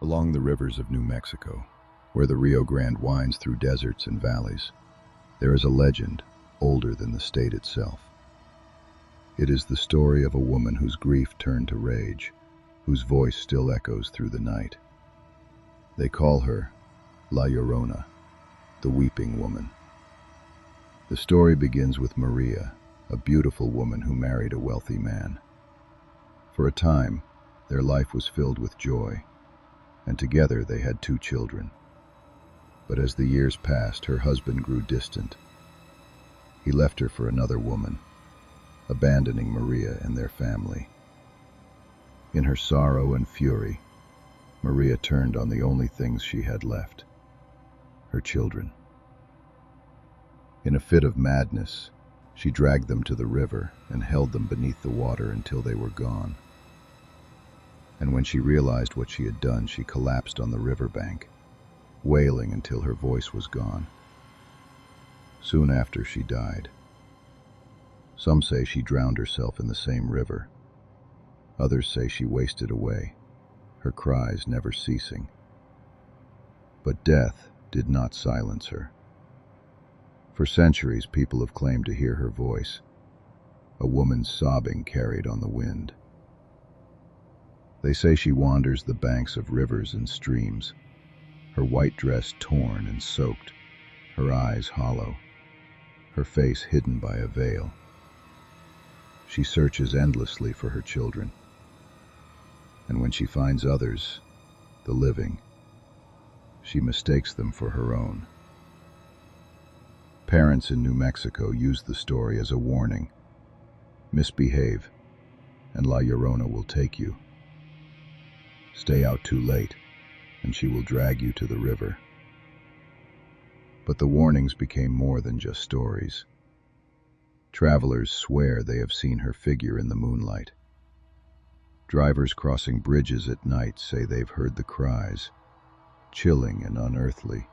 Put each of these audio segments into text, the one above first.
Along the rivers of New Mexico, where the Rio Grande winds through deserts and valleys, there is a legend older than the state itself. It is the story of a woman whose grief turned to rage, whose voice still echoes through the night. They call her La Llorona, the weeping woman. The story begins with Maria, a beautiful woman who married a wealthy man. For a time, their life was filled with joy, and together they had 2 children. But as the years passed, her husband grew distant. He left her for another woman, abandoning Maria and their family. In her sorrow and fury, Maria turned on the only things she had left: her children. In a fit of madness, she dragged them to the river and held them beneath the water until they were gone. And when she realized what she had done, she collapsed on the riverbank, wailing until her voice was gone. Soon after, she died. Some say she drowned herself in the same river. Others say she wasted away, her cries never ceasing. But death did not silence her. For centuries, people have claimed to hear her voice, a woman's sobbing carried on the wind. They say she wanders the banks of rivers and streams, her white dress torn and soaked, her eyes hollow, her face hidden by a veil. She searches endlessly for her children, and when she finds others, the living, she mistakes them for her own. Parents in New Mexico use the story as a warning. Misbehave, and La Llorona will take you. Stay out too late, and she will drag you to the river. But the warnings became more than just stories. Travelers swear they have seen her figure in the moonlight. Drivers crossing bridges at night say they've heard the cries, chilling and unearthly,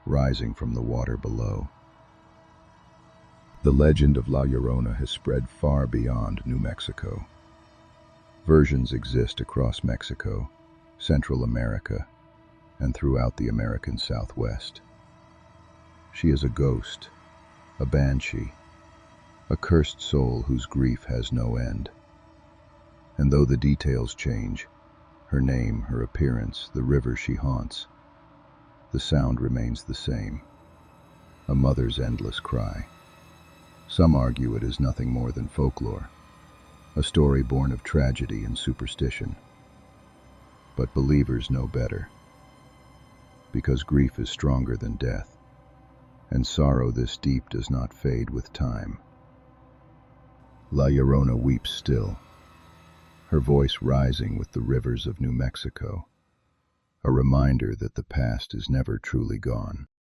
rising from the water below. The legend of La Llorona has spread far beyond New Mexico. Versions exist across Mexico, Central America, and throughout the American Southwest. She is a ghost, a banshee, a cursed soul whose grief has no end. And though the details change, her name, her appearance, the river she haunts, the sound remains the same, a mother's endless cry. Some argue it is nothing more than folklore, a story born of tragedy and superstition. But believers know better, because grief is stronger than death, and sorrow this deep does not fade with time. La Llorona weeps still, her voice rising with the rivers of New Mexico, a reminder that the past is never truly gone.